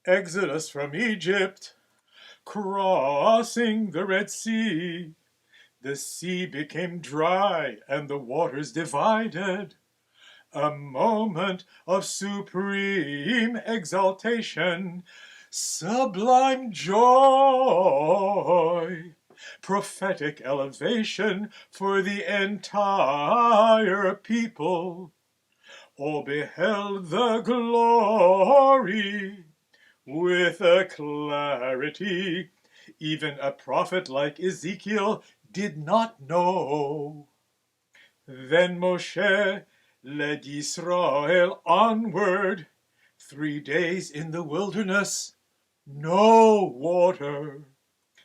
Exodus from Egypt, crossing the Red Sea. The sea became dry and the waters divided. A moment of supreme exaltation, sublime joy, prophetic elevation for the entire people. All beheld the glory with a clarity even a prophet like Ezekiel did not know. Then Moshe led Israel onward, 3 days in the wilderness, no water.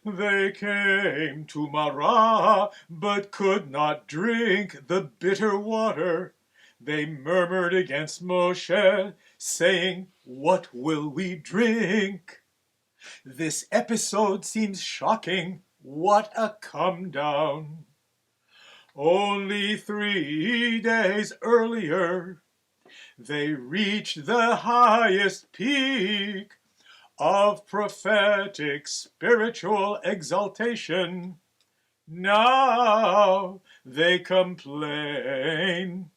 They came to Marah, but could not drink the bitter water. They murmured against Moshe, saying, "What will we drink?" This episode seems shocking. What a come down. Only 3 days earlier, they reached the highest peak of prophetic spiritual exaltation. Now they complain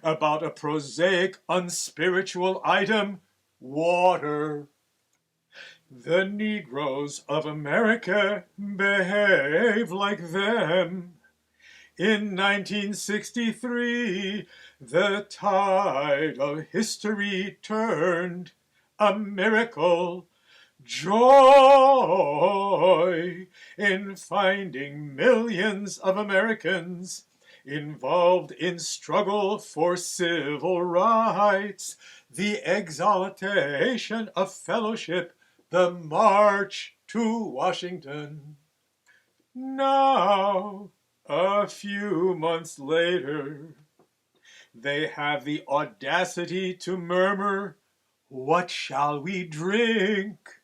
about a prosaic, unspiritual item, water. The Negroes of America behave like them. In 1963, the tide of history turned. A miracle, joy in finding millions of Americans involved in struggle for civil rights, the exaltation of fellowship, the march to Washington. Now, a few months later, they have the audacity to murmur, "What shall we drink?"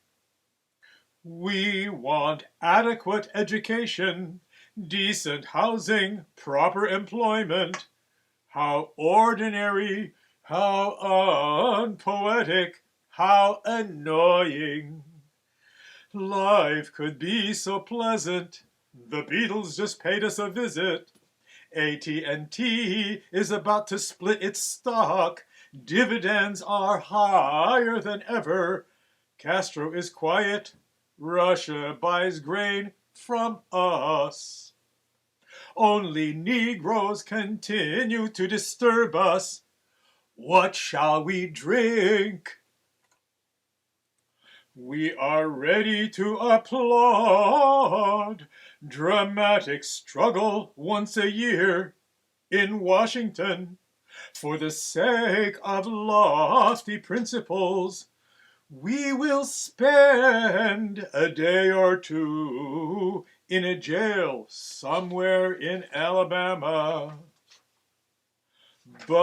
We want adequate education, decent housing, proper employment. How ordinary, how unpoetic, how annoying. Life could be so pleasant. The Beatles just paid us a visit. AT&T is about to split its stock. Dividends are higher than ever. Castro is quiet. Russia buys grain from us. Only Negroes continue to disturb us. What shall we drink? We are ready to applaud dramatic struggle once a year in Washington for the sake of lofty principles. We will spend a day or two in a jail somewhere in Alabama. But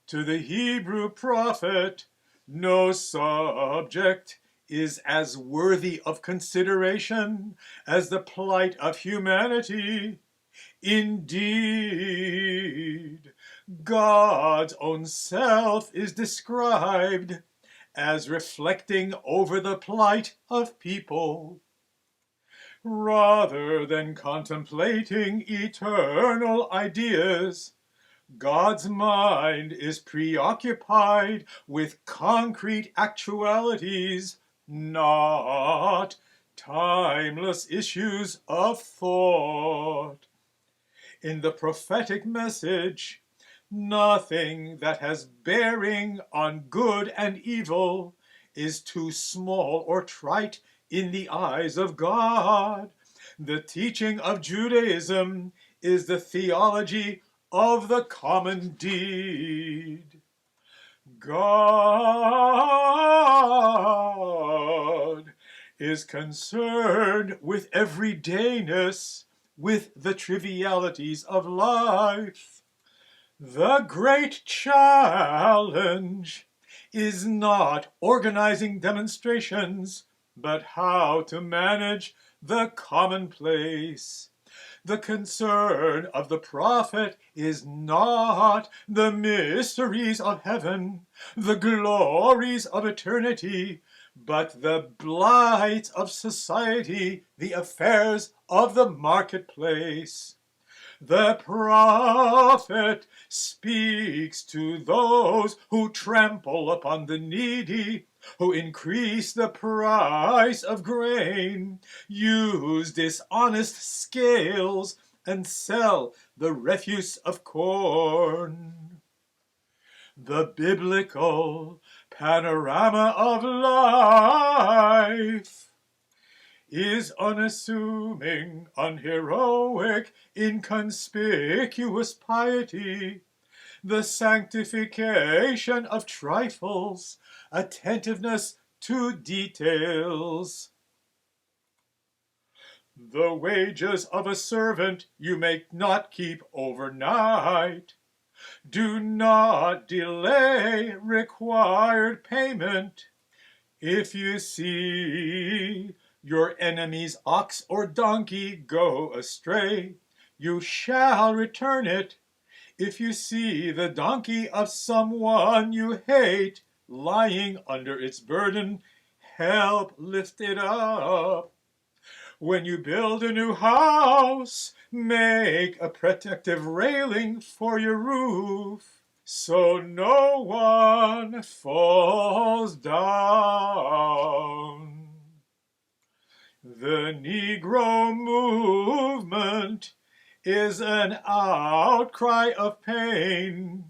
to the Hebrew prophet, no subject is as worthy of consideration as the plight of humanity. Indeed, God's own self is described as reflecting over the plight of people. Rather than contemplating eternal ideas, God's mind is preoccupied with concrete actualities, not timeless issues of thought. In the prophetic message, nothing that has bearing on good and evil is too small or trite in the eyes of God. The teaching of Judaism is the theology of the common deed. God is concerned with everydayness, with the trivialities of life. The great challenge is not organizing demonstrations, but how to manage the commonplace. The concern of the prophet is not the mysteries of heaven, the glories of eternity, but the blights of society, the affairs of the marketplace. The prophet speaks to those who trample upon the needy, who increase the price of grain, use dishonest scales, and sell the refuse of corn. The biblical panorama of life is unassuming, unheroic, inconspicuous piety, the sanctification of trifles, attentiveness to details. The wages of a servant you may not keep overnight. Do not delay required payment. If you see your enemy's ox or donkey go astray, you shall return it. If you see the donkey of someone you hate lying under its burden, help lift it up. When you build a new house, make a protective railing for your roof, so no one falls down. The Negro movement is an outcry of pain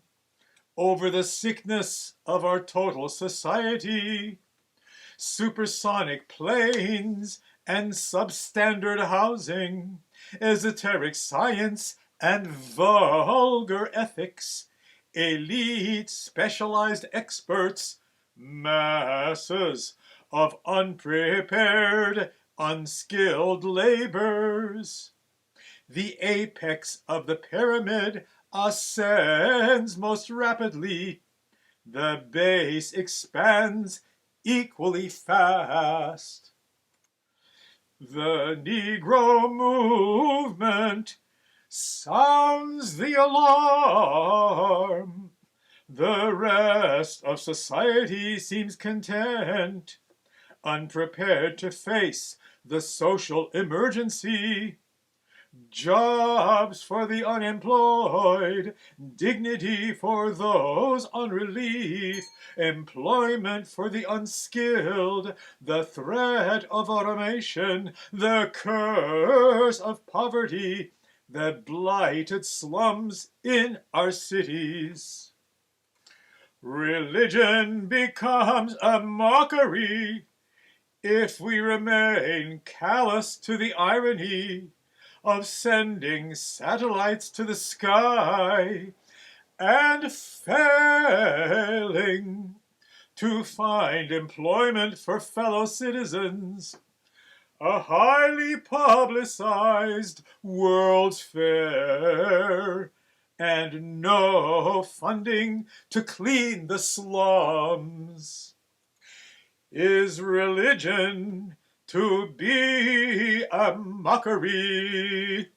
over the sickness of our total society. Supersonic planes and substandard housing, esoteric science and vulgar ethics, elite specialized experts, masses of unprepared, unskilled laborers. The apex of the pyramid ascends most rapidly. The base expands equally fast. The Negro movement sounds the alarm. The rest of society seems content, unprepared to face the social emergency. Jobs for the unemployed, dignity for those on relief, employment for the unskilled, the threat of automation, the curse of poverty, the blighted slums in our cities. Religion becomes a mockery if we remain callous to the irony of sending satellites to the sky and failing to find employment for fellow citizens. A highly publicized World's Fair and no funding to clean the slums. Is religion to be a mockery?